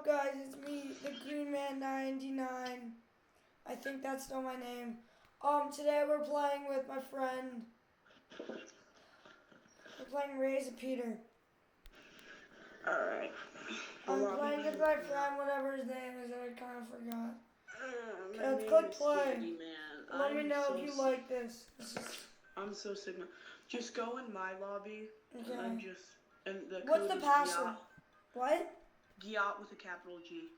up, guys? It's me, the Green Man 99. I think that's still my name. Today we're playing with my friend. We're playing Raise a Peter. Alright. I'm playing with my friend, whatever his name is, I kind of forgot. Let's click play. Man. Let me know if you like this. I'm so sick. Just go in my lobby and just What's the password? What? Giat with a capital G.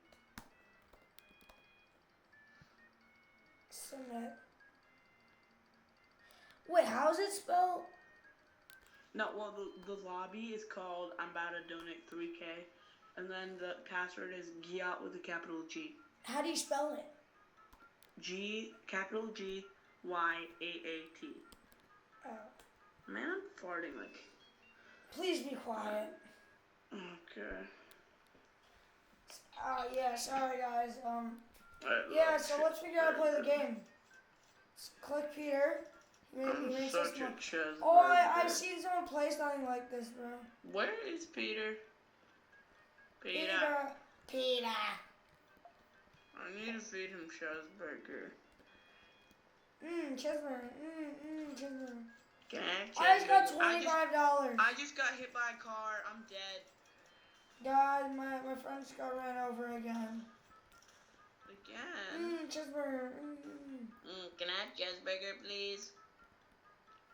Submit. Wait, how's it spelled? No, well, the lobby is called I'm about to donate 3K, and then the password is Giat with a capital G. How do you spell it? Capital G, Y-A-A-T. Oh. Man, I'm farting like. Please be quiet. Okay. Yeah, sorry guys. Yeah, so let's figure out how to play the game. Click Peter. I'm such a chess. Oh, I've seen someone play something like this, bro. Where is Peter? Peter. I need to feed him cheeseburger. Cheeseburger. Cheeseburger. I just got $25. I just got hit by a car. I'm dead. God, my friend just got ran over again. Again? Cheeseburger. Can I have cheeseburger, please?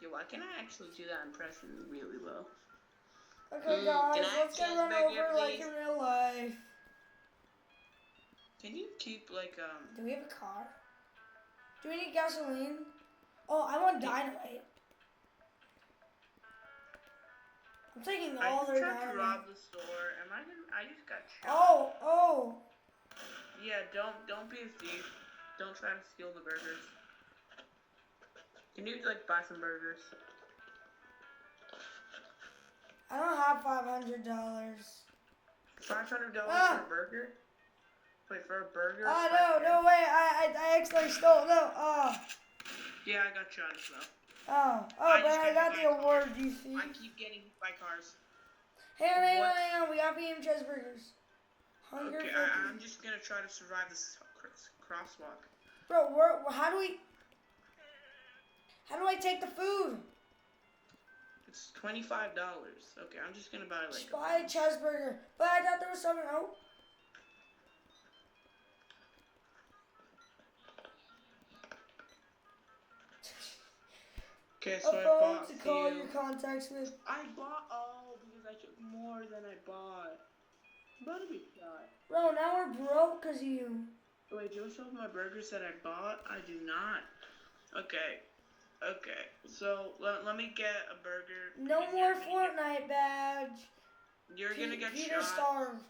Yo, why can I actually do that impression really well? Okay, guys, let's get run over like in real life. Can you keep like Do we have a car? Do we need gasoline? Oh, I want dynamite. I'm taking all their dynamite. I tried to rob the store. I just got shot. Oh. Yeah, don't be a thief. Don't try to steal the burgers. Can you like buy some burgers? I don't have $500. $500 for a burger? Wait, for a burger? No, wait, I actually stole, no, Yeah, I got shot as well. But I got the award, you see. I keep getting hit by cars. Hang on, we got beam cheeseburgers. Okay, I'm just gonna try to survive this crosswalk. Bro, how do I take the food? It's $25. Okay, I'm just gonna buy like. Just buy a cheeseburger. But I thought there was something else. Okay, so I bought to call your contacts with. I bought because I took more than I bought. I'm about to be shot. Bro, now we're broke because of you. Wait, do I show my burgers that I bought? I do not. Okay. So let me get a burger. No more Fortnite badge. You're gonna get Peter shot. Starved.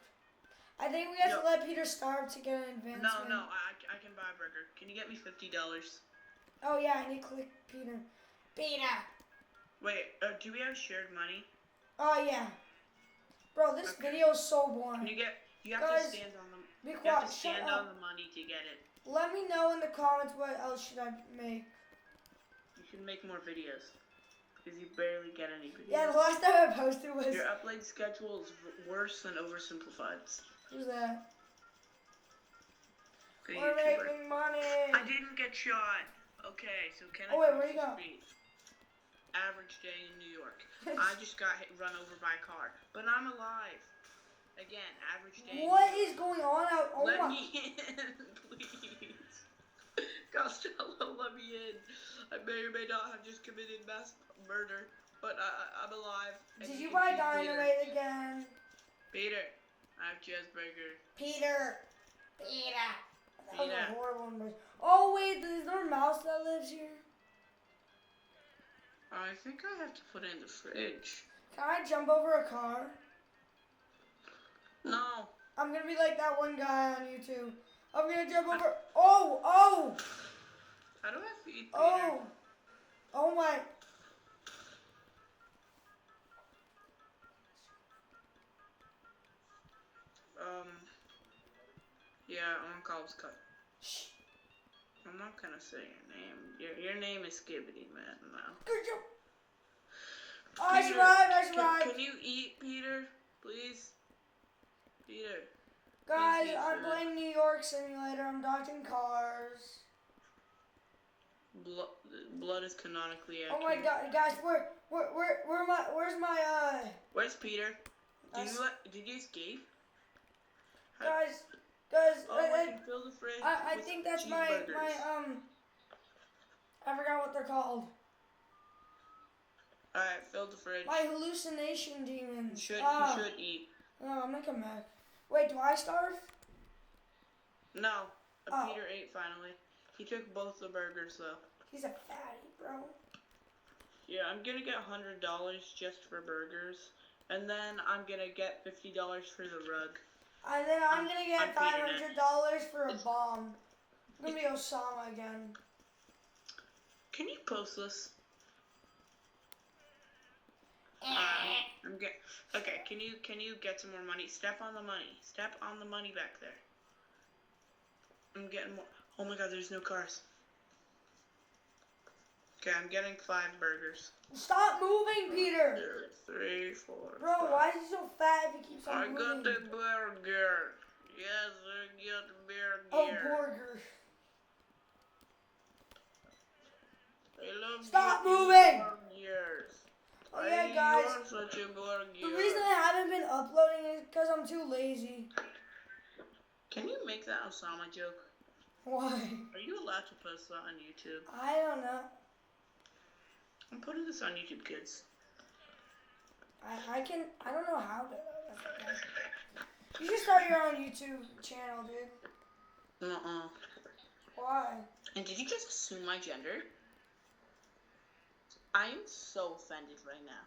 I think we have to let Peter starve to get an advancement. No, I can buy a burger. Can you get me $50? Oh yeah, I need to click Peter. Wait, do we have shared money? Oh yeah. Bro, this video is so boring. You have to stand on them. You have to stand on the money to get it. Let me know in the comments what else should I make. You should make more videos. Because you barely get any videos. Yeah, the last time I posted was... Your upload schedule is worse than oversimplified. Who's that? Okay, we're making money. I didn't get shot. Okay, so can I where you go? Average day in New York. I just got run over by a car. But I'm alive. Again, average day. What is going on out? Oh let me in, please. Costello, let me in. I may or may not have just committed mass murder, but I'm alive. Did you buy dynamite again? Peter, I have cheeseburger. Peter. That was a horrible noise. Oh wait, is there a mouse that lives here? I think I have to put it in the fridge. Can I jump over a car? No. I'm gonna be like that one guy on YouTube. I'm gonna jump over. Oh! How do I feed Peter? Oh my. Yeah, Uncle's cut. Shh. I'm not gonna say your name. Your name is Skibbity, man. No. Good job. I survived. Can you eat, Peter? Please? Peter. Guys, eat I'm food. playing New York Simulator. I'm dodging cars. Blood is canonically Oh accurate. my god, guys, where's my Where's Peter? Us- Did you escape? guys, Oh, I can fill the fridge I with think that's cheeseburgers. I forgot what they're called. Alright, fill the fridge. My hallucination demons. You should eat. Oh, I'm gonna come back. Wait, do I starve? No, Oh. Peter ate finally. He took both the burgers though. He's a fatty, bro. Yeah, I'm gonna get $100 just for burgers, and then I'm gonna get $50 for the rug. And then I'm gonna get $500 for a It's- bomb. I'm gonna be Osama again. Can you post this? Okay. Can you get some more money? Step on the money. Step on the money back there. I'm getting more. Oh my God, there's no cars. Okay, I'm getting 5 burgers. Stop moving, Peter. 2, 3, 4. Bro, 5. Why is he so fat if he keeps on moving? I got the burger. Yes, I got the burger. Oh, burger. I love Stop eating moving. burgers. Oh yeah, guys. You're such a burger. The reason I haven't been uploading is because I'm too lazy. Can you make that Osama joke? Why? Are you allowed to post that on YouTube? I don't know. I'm putting this on YouTube, kids. I don't know how to. You should start your own YouTube channel, dude. Why? And did you just assume my gender? I am so offended right now.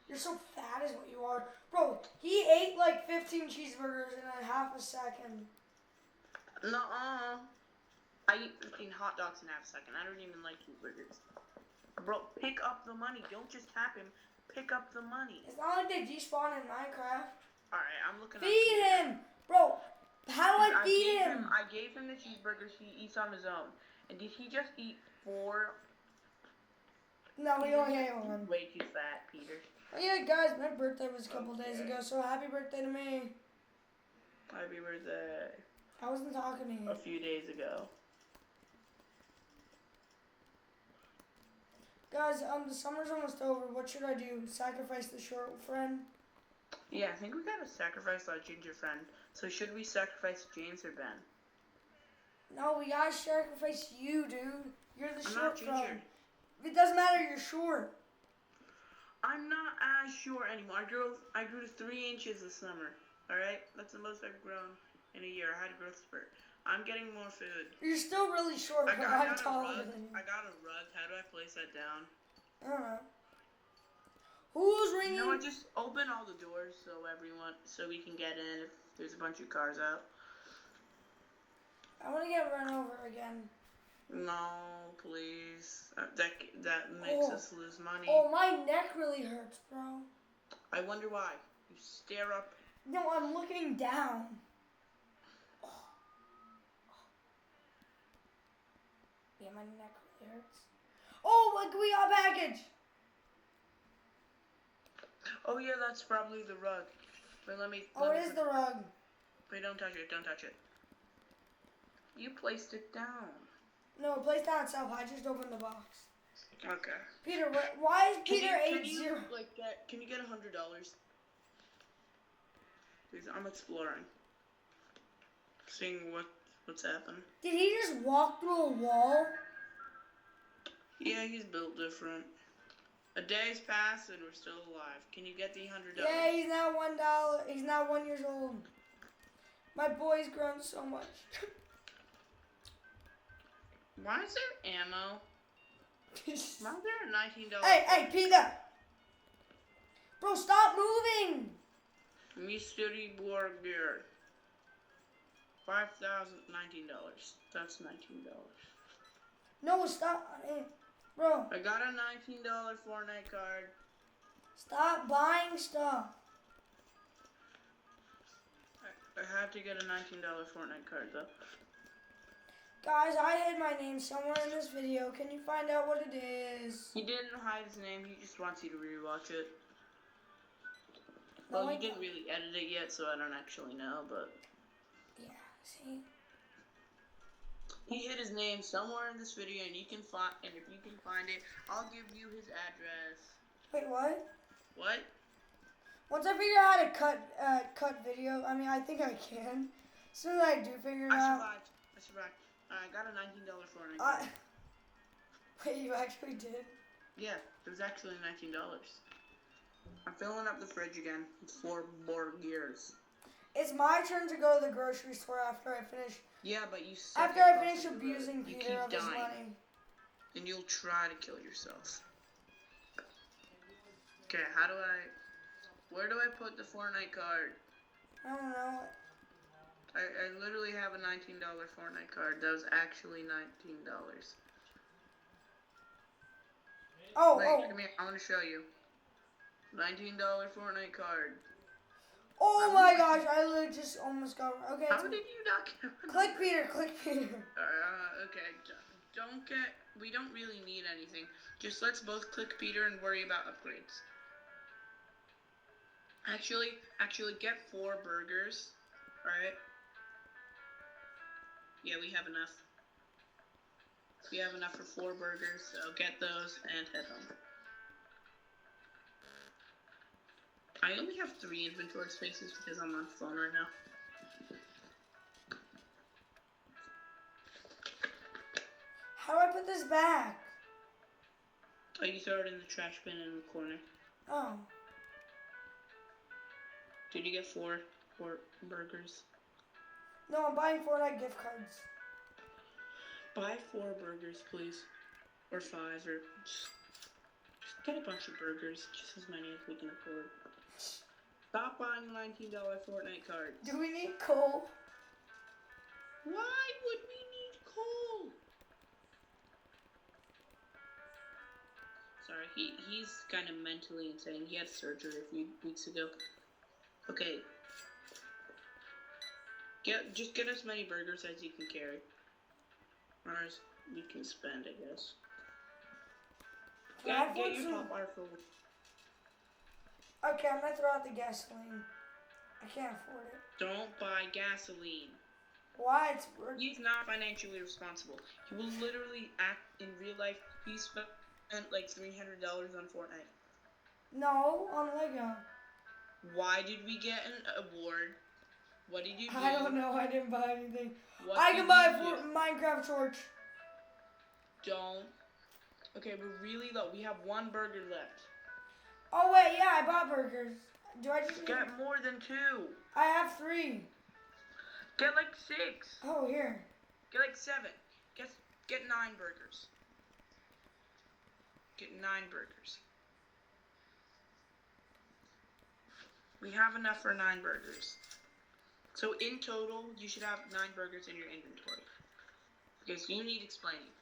You're so fat is what you are. Bro, he ate like 15 cheeseburgers in a half a second. Nuh-uh. I eat 15 hot dogs in half a second. I don't even like cheeseburgers. Bro, pick up the money. Don't just tap him. Pick up the money. It's not like they despawn in Minecraft. Alright, I'm looking up. Feed him! Bro, how do I feed him? I gave him the cheeseburgers he eats on his own. And did he just eat 4? No, he only ate one. Way too fat, Peter. Oh yeah, guys, my birthday was a couple days ago, so happy birthday to me. Happy birthday. I wasn't talking to you. A few days ago. Guys, the summer's almost over. What should I do? Sacrifice the short friend? Yeah, I think we gotta sacrifice our ginger friend. So should we sacrifice James or Ben? No, we gotta sacrifice you, dude. You're the I'm short not ginger. friend. It doesn't matter, you're short. I'm not as short anymore. I grew to 3 inches this summer. Alright? That's the most I've grown in a year. I had a growth spurt. I'm getting more food. You're still really short, but I'm taller than you. I got a rug. How do I place that down? I don't know. Who's ringing? You know what? Just open all the doors so we can get in if there's a bunch of cars out. I want to get run over again. No, please. That makes us lose money. Oh, my neck really hurts, bro. I wonder why. You stare up. No, I'm looking down. Yeah, my neck really hurts. Oh, look, we got a package. Oh yeah, that's probably the rug. Wait, let me. Oh, it is the rug. Wait, don't touch it. Don't touch it. You placed it down. No, it plays down itself. I just opened the box. Okay. Peter, why is Peter 8-0? Can you get $100? Please, I'm exploring. Seeing what's happened. Did he just walk through a wall? Yeah, he's built different. A day's passed and we're still alive. Can you get the $100? Yeah, he's now $1. He's now 1 year old. My boy's grown so much. Why is there ammo? Why is there a $19? Hey, Peter! Bro, stop moving! Mystery burger. $5,019. That's $19. No, stop. Hey, bro. I got a $19 Fortnite card. Stop buying stuff. I had to get a $19 Fortnite card though. Guys, I hid my name somewhere in this video. Can you find out what it is? He didn't hide his name, he just wants you to rewatch it. No, Well, he didn't really edit it yet, so I don't actually know, but... See? He hid his name somewhere in this video, and you can find. And if you can find it, I'll give you his address. Wait, what? What? Once I figure out how to cut video, I mean, I think I can. As soon as I do figure it out. I survived. I got a $19 Fortnite I, card. wait, you actually did? Yeah, it was actually $19. I'm filling up the fridge again. It's 4 more gears. It's my turn to go to the grocery store after I finish. Yeah, but you suck After at I finish crossing the road. abusing You Peter keep of his dying, money. and you'll try to kill yourself. Okay, how do I... Where do I put the Fortnite card? I don't know. I literally have a $19 Fortnite card. That was actually $19. Oh, Wait, come here. I want to show you. $19 Fortnite card. Oh my gosh, I literally just almost got... Okay. How did you not get one? Click Peter, click Peter. Okay. Don't get... We don't really need anything. Just let's both click Peter and worry about upgrades. Actually, get 4 burgers. Alright? Yeah, we have enough. We have enough for 4 burgers, so get those and head home. I only have 3 inventory spaces because I'm on the phone right now. How do I put this back? Oh, you throw it in the trash bin in the corner. Oh. Did you get 4 burgers? No, I'm buying Fortnite gift cards. Buy 4 burgers, please. Or 5, or just get a bunch of burgers. Just as many as we can afford. Stop buying $19 Fortnite cards. Do we need coal? Why would we need coal? Sorry, he's kind of mentally insane. He had surgery a few weeks ago. Okay. Just get as many burgers as you can carry. Or as you can spend, I guess. Get your top bar full. Okay, I'm gonna throw out the gasoline. I can't afford it. Don't buy gasoline. Why? He's not financially responsible. He will literally act in real life. He spent like $300 on Fortnite. No, on Lego. Why did we get an award? What did you do? I don't know. I didn't buy anything. What I can buy a Minecraft torch. Don't. Okay, we're really low. We have 1 burger left. Oh wait, yeah, I bought burgers. Do I just get more than 2? I have 3. Get like 6. Oh, here. Get like 7. Get 9 burgers. Get 9 burgers. We have enough for 9 burgers. So in total, you should have 9 burgers in your inventory. Okay, so you need explaining.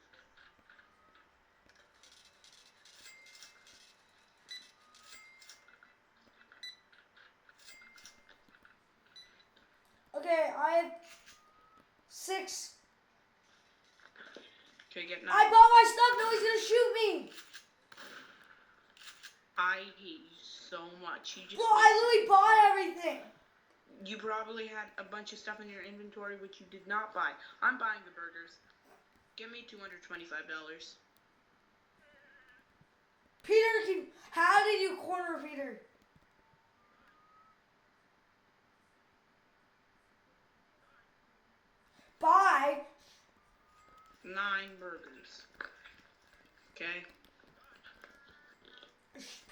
Okay, I have 6. Okay, get 9. I bought my stuff. No, he's gonna shoot me. I hate you so much. You just. Bro, I literally bought everything. You probably had a bunch of stuff in your inventory which you did not buy. I'm buying the burgers. Give me $225. Peter, how did you corner Peter? Buy 9 burgers. Okay?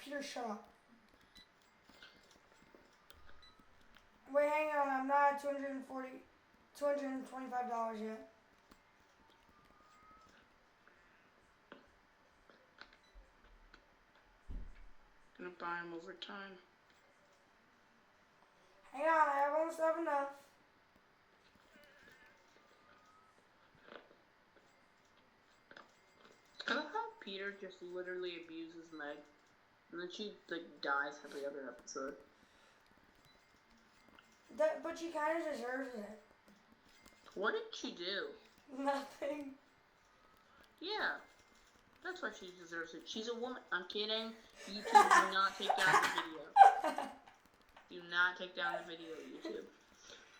Peter, shut up. Wait, hang on. I'm not at $225 yet. Gonna buy them over time. Hang on, I almost have enough. I love how Peter just literally abuses Meg. And then she, like, dies every other episode. But she kind of deserves it. What did she do? Nothing. Yeah. That's why she deserves it. She's a woman. I'm kidding. YouTube, do not take down the video. Do not take down the video, YouTube.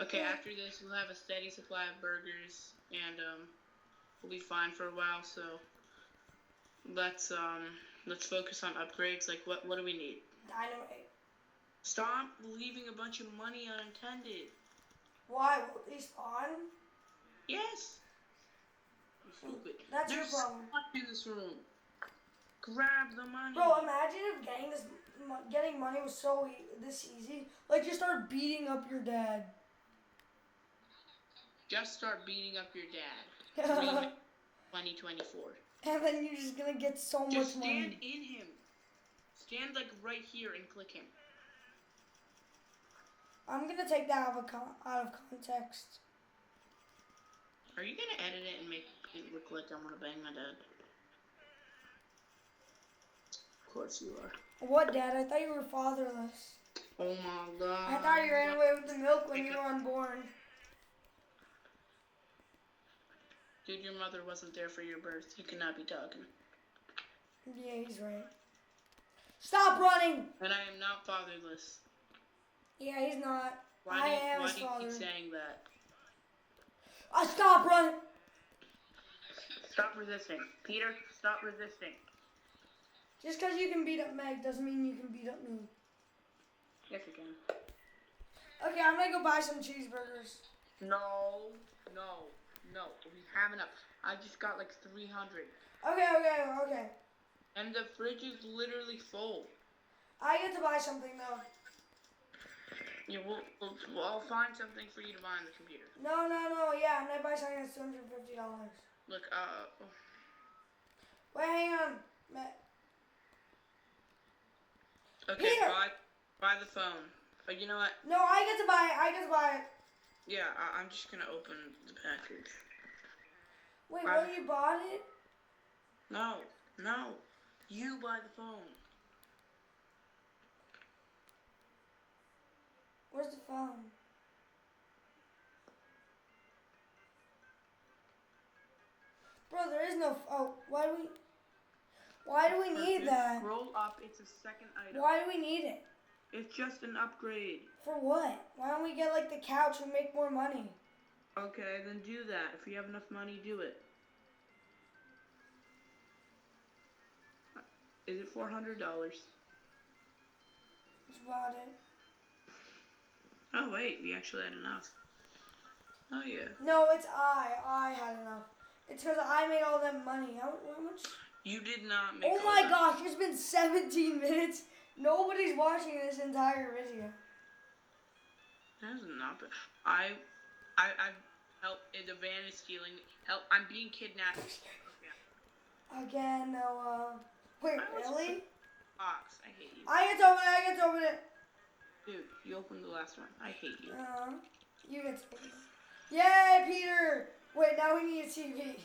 Okay, Yeah. after this, we'll have a steady supply of burgers, and we'll be fine for a while. So let's focus on upgrades. Like, what do we need? Dynamite. Stop leaving a bunch of money unattended. Why? Will they spawn? Yes. You stupid. That's your There's problem. so much in this room. Grab the money. Bro, imagine if getting money was this easy. Like, you start beating up your dad. Just start beating up your dad. And 2024. then you're just gonna get so much Just stand money. in him. Stand like right here and click him. I'm gonna take that out of context. Are you gonna edit it and make it look like I'm gonna bang my dad? Of course you are. What, Dad? I thought you were fatherless. Oh my god. I thought you ran away with the milk when you were unborn. Dude, your mother wasn't there for your birth. You cannot be talking. Yeah, he's right. Stop running! And I am not fatherless. Yeah, he's not. Why do you keep saying that? Stop running! Stop resisting. Peter, stop resisting. Just because you can beat up Meg doesn't mean you can beat up me. Yes, you can. Okay, I'm gonna go buy some cheeseburgers. No. We have enough. I just got like 300. Okay. And the fridge is literally full. I get to buy something though. Yeah, I'll find something for you to buy on the computer. No. Yeah, I'm gonna buy something that's $250. Look, Wait, hang on. Okay, Peter! buy the phone. But you know what? No, I get to buy it. Yeah, I'm just gonna open the package. Wait, what? You bought it? No. You buy the phone. Where's the phone? Bro, there is no. Oh, why do we need that? Scroll up. It's a second item. Why do we need it? It's just an upgrade. For what? Why don't we get like the couch and make more money? Okay, then do that. If you have enough money, do it. Is it $400? Just bought it. Oh wait, we actually had enough. Oh yeah. No, it's I had enough. It's because I made all that money. How much? You did not make. Oh my gosh! It's been 17 minutes. Nobody's watching this entire video. That's not bad. I help. The van is stealing. Help! I'm being kidnapped. Okay. Again, Noah. Wait, really? Box. I hate you. I get to open it. Dude, you opened the last one. I hate you. You get to open it. Yay, Peter! Wait, now we need a TV.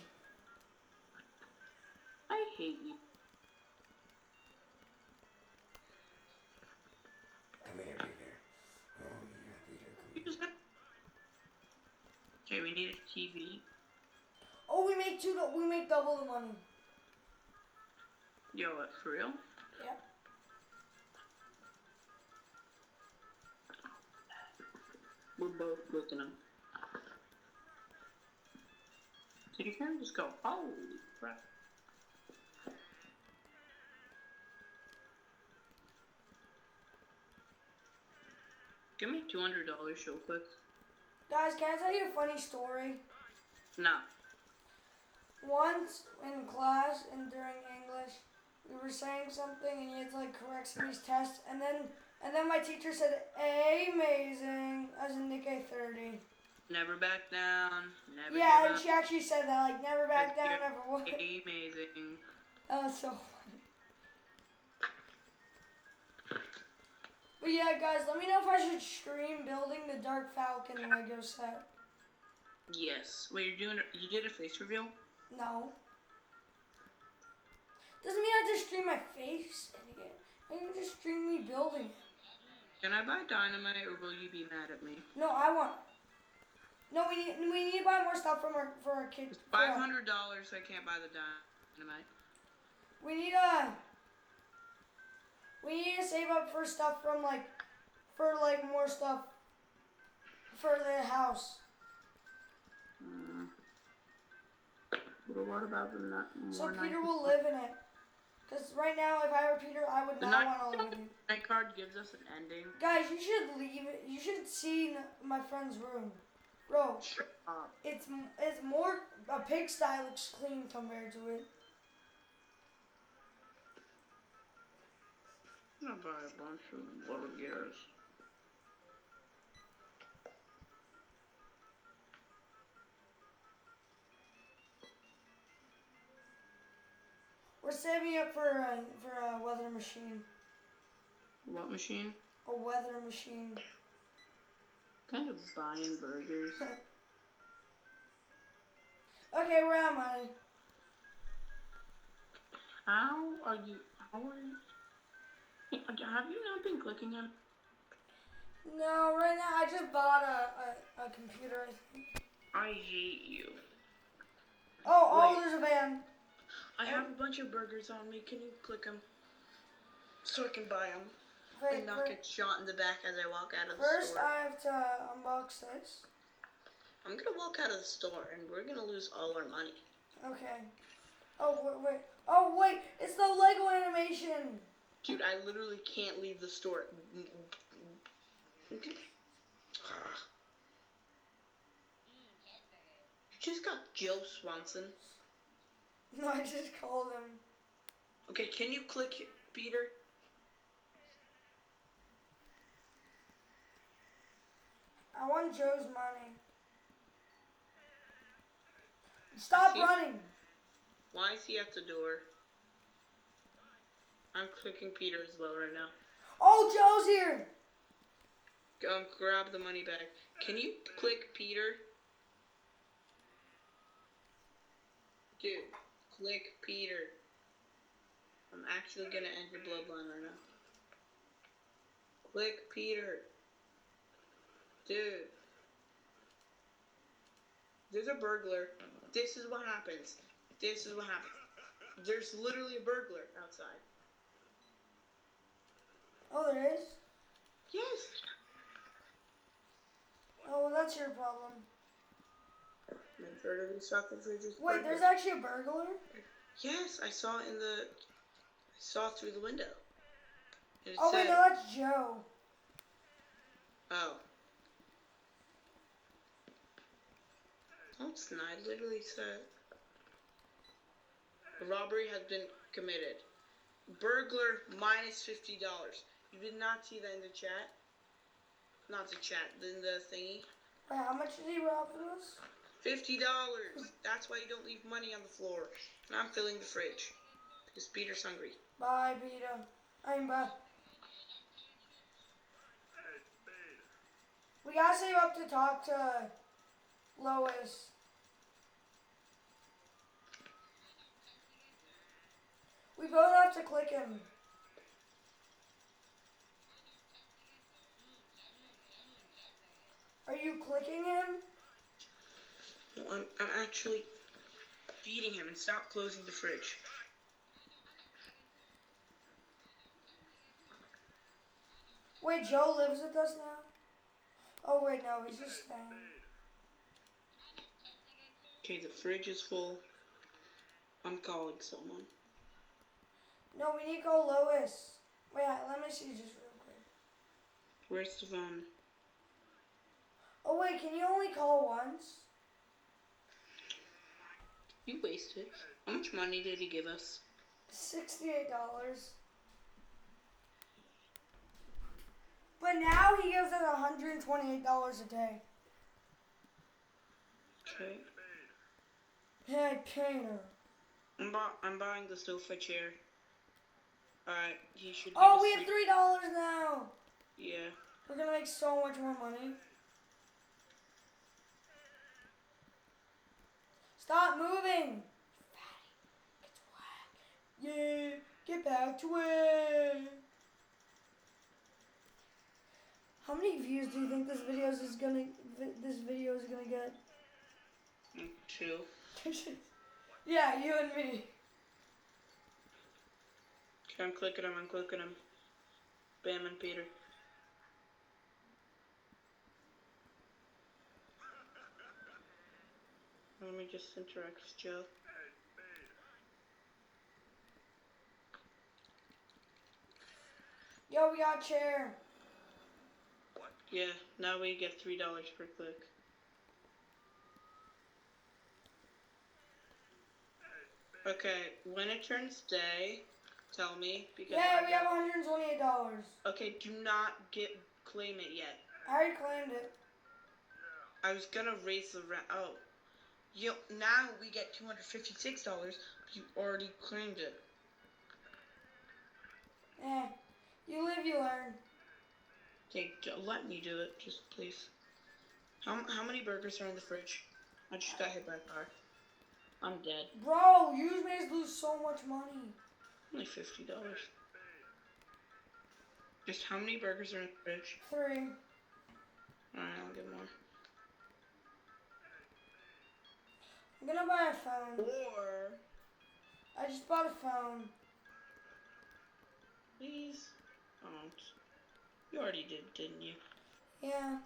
I hate you. Come here, Peter. Oh, yeah, Peter, come here. Okay, we need a TV. Oh, we make double the money. Yo, what, for real? Yep. We're both looking up. Did you kind of just go, holy crap. Give me $200 real quick. Guys, can I tell you a funny story? No. Once in class and during English, we were saying something and you had to like correct somebody's test, and then my teacher said amazing as in Nick A30. Never back down. Never Yeah, give and up. she actually said that, like never back down, never what. Amazing. That was so funny. But yeah, guys, let me know if I should stream building the Dark Falcon Lego set. Yes. Wait, you did a face reveal? No. Doesn't mean I have to stream my face, idiot. I can just stream me building it. Can I buy dynamite, or will you be mad at me? No, I want. No, we need to buy more stuff for our kids. $500. I can't buy the dynamite. We need to save up for stuff for more stuff for the house. But what about the So more Peter nice? will live in it. Because right now, if I were Peter, I would The not want to live with you. night card gives us an ending. Guys, you should leave it. You should see my friend's room. Bro, Shut up. it's more, a pigsty looks clean compared to it. I'm gonna buy a bunch of little gears. We're saving up for a weather machine. What machine? A weather machine. Kind of buying burgers. Okay, where am I? How are you? Have you not been clicking him? No, right now I just bought a computer, I think. I hate you. Oh, Wait. there's a van. I have a bunch of burgers on me. Can you click them? So I can buy them. Wait, And not get shot in the back as I walk out of the first store. I have to unbox this. I'm gonna walk out of the store and we're gonna lose all our money. Okay. Oh, wait. Oh, wait. It's the Lego animation. Dude, I literally can't leave the store. You just got Joe Swanson. No, I just called him. Okay, can you click Peter? I want Joe's money. Stop running. Why is he at the door? I'm clicking Peter as well right now. Oh, Joe's here. Grab the money bag. Can you click Peter? Dude, click Peter. I'm actually gonna end your bloodline right now. Click Peter. Dude. There's a burglar. This is what happens. This is what happens. There's literally a burglar outside. Oh, there is? Yes. Oh, well, that's your problem. Make sure to restock the fridge with Wait, burgers. there's actually a burglar? Yes, I saw through the window. And it Oh, said, wait, no, that's Joe. oh. No, it's not. It literally said, a robbery has been committed. Burglar minus $50. You did not see that in the chat? Not the chat, in the thingy. Wait, how much did he rob from us? $50. That's why you don't leave money on the floor. And I'm filling the fridge. Because Peter's hungry. Bye, Peter. Bye. We gotta save up to talk to Lois. We both have to click him. Are you clicking him? No, I'm actually feeding him and stop closing the fridge. Wait, Joe lives with us now? Oh, wait, no, he's just staying. Okay, the fridge is full. I'm calling someone. No, we need to call Lois. Wait, let me see just real quick. Where's the phone? Oh, wait, can you only call once? You wasted. How much money did he give us? $68. But now he gives us $128 a day. Okay. Hey, Painter. I'm buying the sofa chair. Alright, he should give Oh, us we have $3 now. Yeah. We're gonna make so much more money. Stop moving. Yeah, get back to it. How many views do you think this video is gonna get? 2. Yeah, you and me. Okay, I'm clicking him. Bam and Peter. Let me just interact with Joe. Yo, we got a chair. Yeah, now we get $3 per click. Okay, when it turns day, tell me because Yeah, we have $128. Okay, do not claim it yet. I already claimed it. I was gonna raise the now we get $256. You already claimed it. You live, you learn. Okay, let me do it, just please. How many burgers are in the fridge? I just got hit by a car. I'm dead. Bro, you made us lose so much money. Only $50. Just how many burgers are in the fridge? 3. Alright, I'll get more. I'm gonna buy a phone. Or I just bought a phone. please don't. You already did, didn't you? Yeah.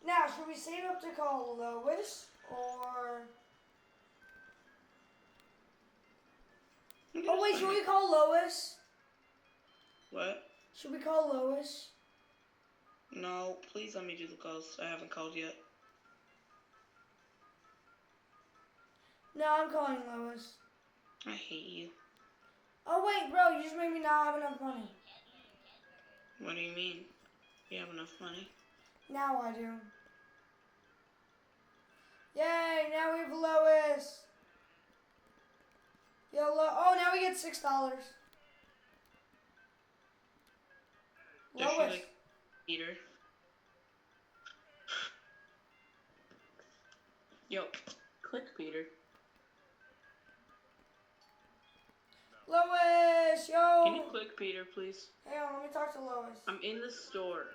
Now, should we save up to call Lois or? Oh wait, should we call Lois? What? Should we call Lois? No, please let me do the calls. I haven't called yet. No, I'm calling Lois. I hate you. Oh wait, bro, you just made me not have enough money. What do you mean? You have enough money? Now I do. Yay, now we have Lois. Yo, oh, now we get $6. Does she Lois. like Peter? Yo, click Peter. Lois, yo. Can you click Peter, please? Hang on, let me talk to Lois. I'm in the store.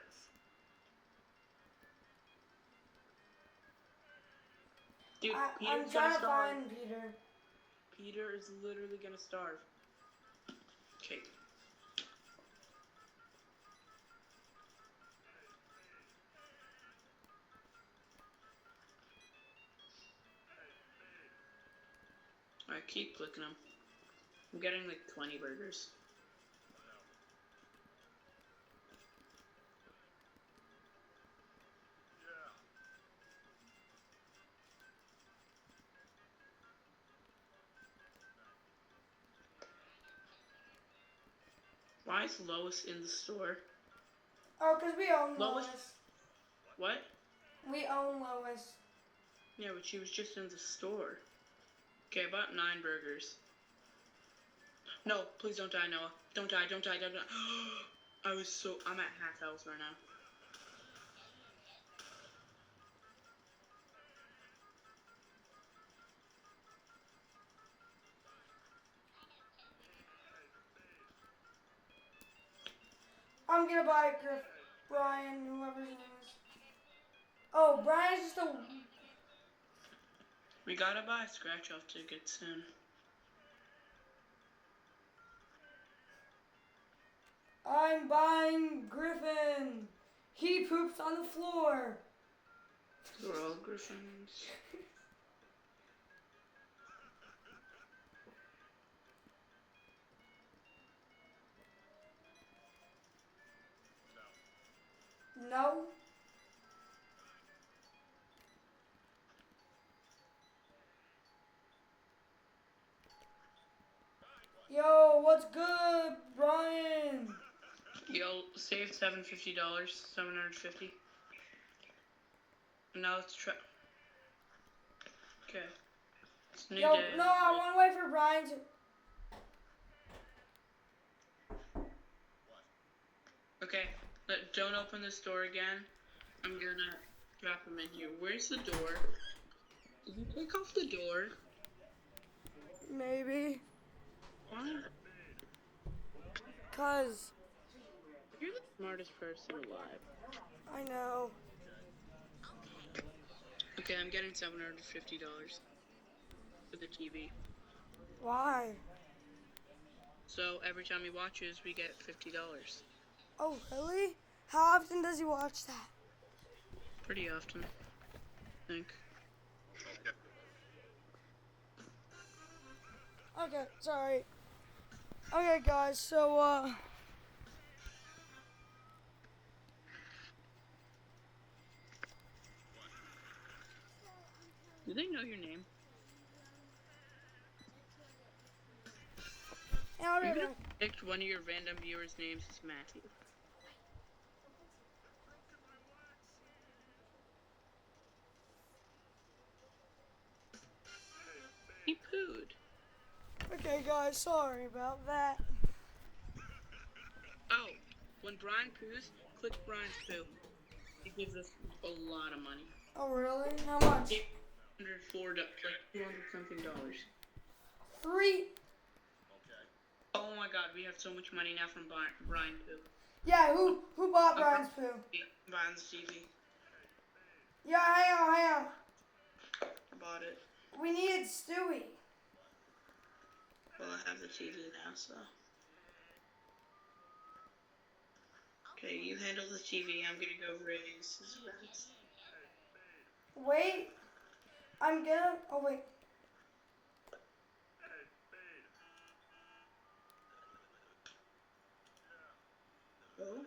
Dude, I'm trying to find Peter. Peter is literally gonna starve. Okay. I keep clicking them. I'm getting like 20 burgers. Why is Lois in the store? Oh, because we own Lois. What? We own Lois. Yeah, but she was just in the store. Okay, I bought 9 burgers. No, please don't die, Noah. Don't die, don't die, don't die. I'm at half health right now. I'm gonna buy Brian, whoever's name is. Oh, Brian's just a. We gotta buy scratch off tickets soon. I'm buying Griffin. He poops on the floor. We're all Griffins. No. Yo, what's good, Brian? Yo, saved $750, $750. And now let's try. Okay. It's new Yo, day. no, I want to wait for Brian to. Okay, don't open this door again. I'm gonna drop him in here. Where's the door? Did you take off the door? Maybe. Why? Cause. You're the smartest person alive. I know. Okay, I'm getting $750 for the TV. Why? So every time he watches, we get $50. Oh, really? How often does he watch that? Pretty often, I think. Okay, sorry. Okay, guys, so, Do they know your name? I'll be I'm right gonna back. predict one of your random viewers' names is Matthew. He pooed. Okay, guys, sorry about that. Oh, when Brian poos, click Brian's poo. He gives us a lot of money. Oh, really? How much? $104, like $200 something. Three. Oh my God, we have so much money now from Brian poo. Yeah, who bought Brian's poo? Brian's TV. Yeah, hang on. I bought it. We needed Stewie. Well, I have the TV now, so. Okay, you handle the TV. I'm gonna go raise his friends. Wait. Oh, wait. Oh.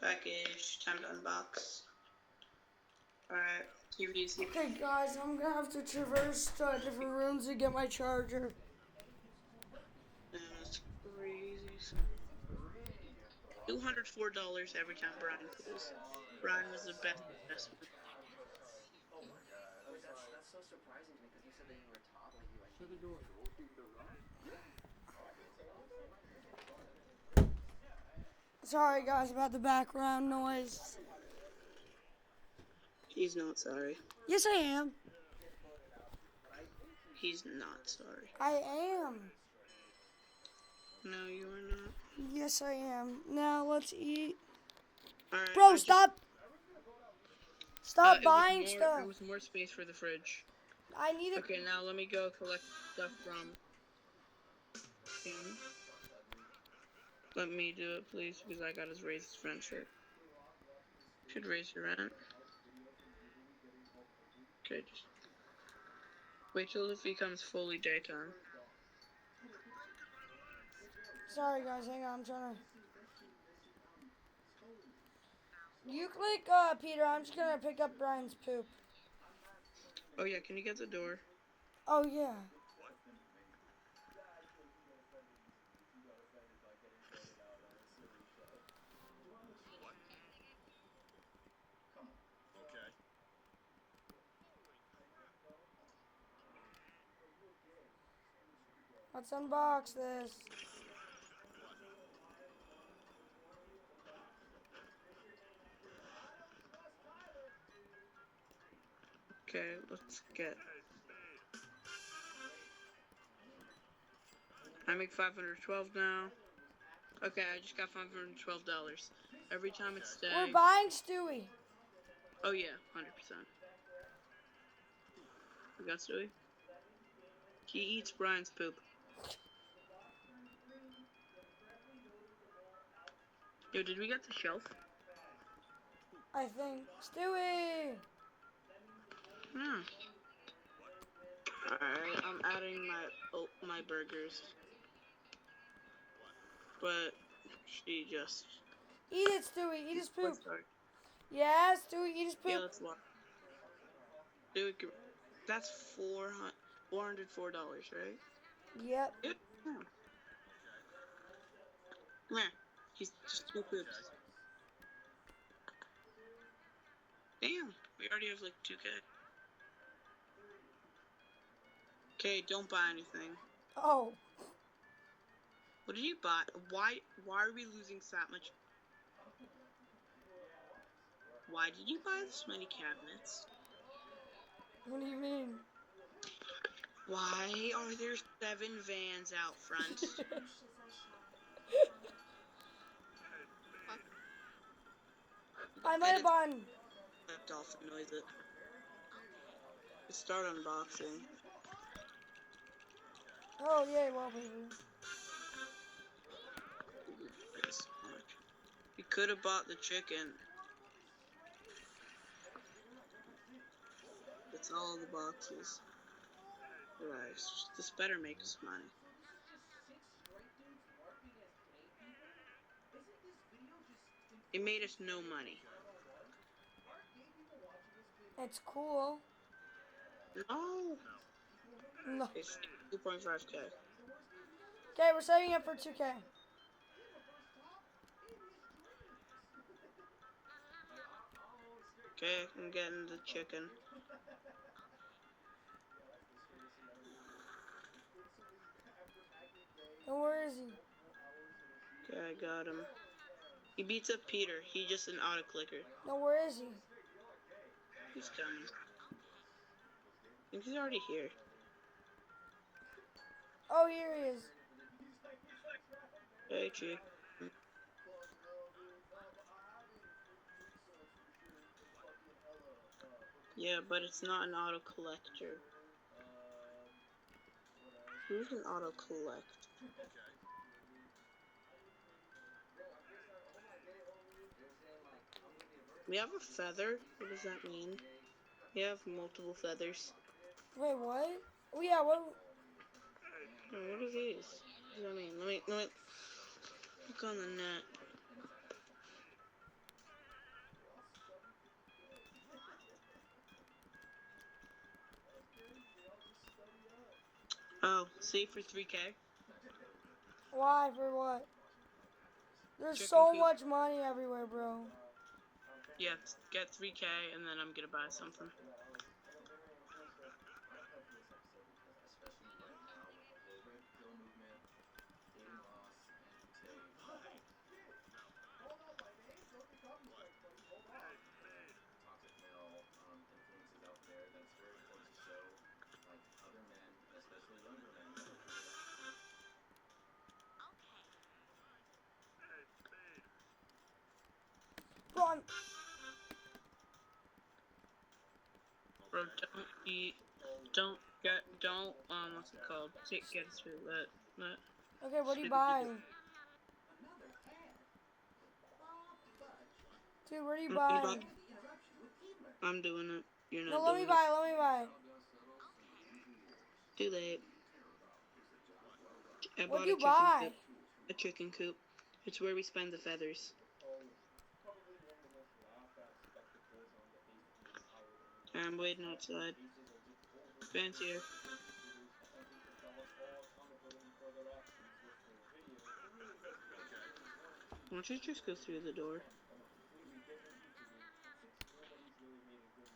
Package. Time to unbox. Alright, TV's here. Okay, guys, I'm gonna have to traverse different rooms to get my charger. That's crazy. $204 every time Brian goes. Brian was the best investment. Oh my god, that's so surprising to me because you said that you were top, like you like. Shut the door. Sorry, guys, about the background noise. He's not sorry. Yes, I am. He's not sorry. I am. No, you are not. Yes, I am. Now let's eat. Alright, Bro, stop. Stop buying stuff. There was more space for the fridge. I need it. Okay, now let me go collect stuff from him. Let me do it, please, because I got his raise his rent shirt. Should raise your rent. Okay, just wait till it becomes fully daytime. Sorry, guys, hang on. I'm trying to. You click Peter. I'm just gonna pick up Brian's poop. Oh yeah, can you get the door? Oh yeah. Let's unbox this. Okay, let's get. I make $512 now. Okay, I just got $512. Every time it's day. We're buying Stewie. Oh yeah, 100%. We got Stewie. He eats Brian's poop. Yo, did we get the shelf? I think Stewie. Yeah. Alright, I'm adding my burgers. But she just Eat it, Stewie. Eat his poop. Sorry. Yeah, Stewie, eat his poop. Yeah, that's what. Dude, that's $404, right? Yep. Yeah. Come here. He's just two poops. Damn, we already have like 2K. Okay, don't buy anything. Oh. What did you buy? Why are we losing so much? Why did you buy this many cabinets? What do you mean? Why are there 7 vans out front? I might have bought. That dolphin noise it. Let's start unboxing. Oh yay, wallpaper. You could have bought the chicken. It's all the boxes. Right. This better make us money. It made us no money. It's cool. No. No. It's 2.5K. Okay, we're saving up for 2K. Okay, I'm getting the chicken. And where is he? Okay, I got him. He beats up Peter. He's just an auto clicker. No, where is he? He's coming. I think he's already here. Oh, here he is. Hey, chick. Yeah, but it's not an auto collector. Who's an auto collect? We have a feather. What does that mean? We have multiple feathers. Wait, what? Oh yeah, what? Oh, what are these? What does that mean? Let me look on the net. Oh, save for 3K. Why? For what? There's Chicken so coop. much money everywhere, bro. Yeah, get 3K and then I'm gonna buy something. Bro, I'm... Bro, don't eat. What's it called? Get through that. Okay, what do you buy? Dude, where do you buy? I'm doing it. You're No, not let me doing buy, let me buy. it. Too late. I What bought do a you chicken buy? coop. A chicken coop. It's where we spend the feathers. I'm waiting outside. Fancier. Why don't you just go through the door?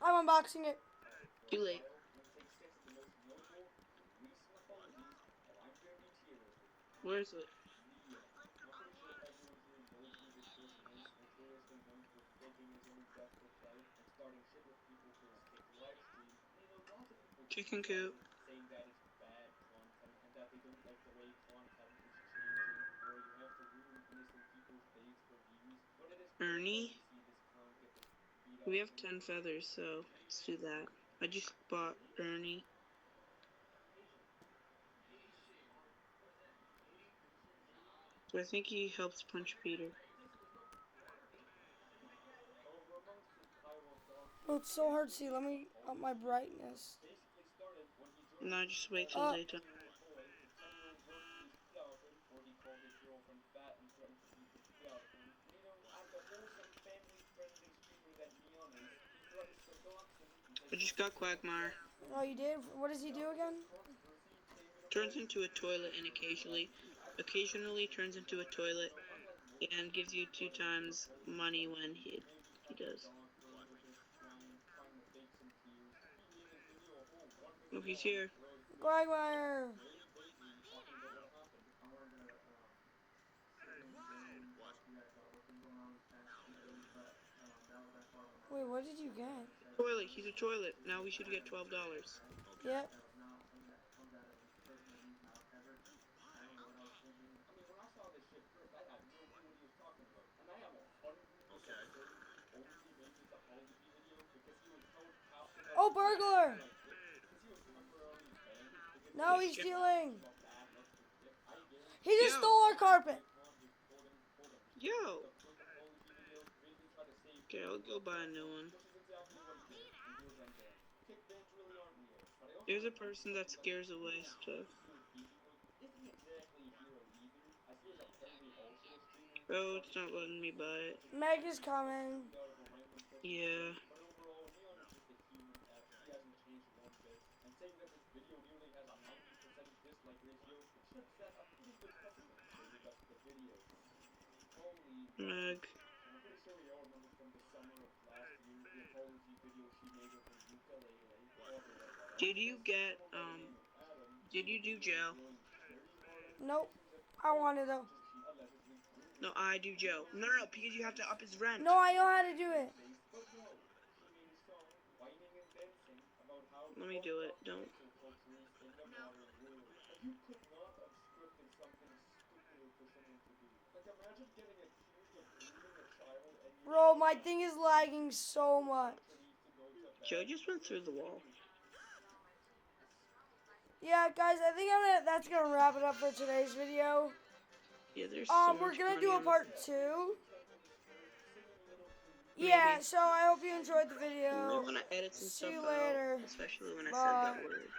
I'm unboxing it. Too late. Where is it? Chicken coop. Ernie? We have 10 feathers, so let's do that. I just bought Ernie. So I think he helps punch Peter. Oh, it's so hard to see. Let me up my brightness. No, just wait till daytime. I just got Quagmire. Oh, you did? What does he do again? Turns into a toilet and occasionally turns into a toilet and gives you 2 times money when he does. Oh, he's here. Quagmire. Wait, what did you get? Toilet. He's a toilet. Now we should get $12. Yep. No, burglar! No, he's stealing. He just Yo. stole our carpet. Yo. Okay, I'll go buy a new one. There's a person that scares away stuff. Oh, it's not letting me buy it. Meg is coming. Yeah. Meg. Did you do jail? Nope. I want it though. No, I do jail. No, because you have to up his rent. No, I know how to do it. Let me do it. Don't. Bro, my thing is lagging so much. Joe just went through the wall. Yeah, guys, I think that's gonna wrap it up for today's video. Yeah, there's so We're much gonna money do a in part 2. Maybe. Yeah, so I hope you enjoyed the I video. want to edit some See stuff you out, later. especially when I said Bye. that word.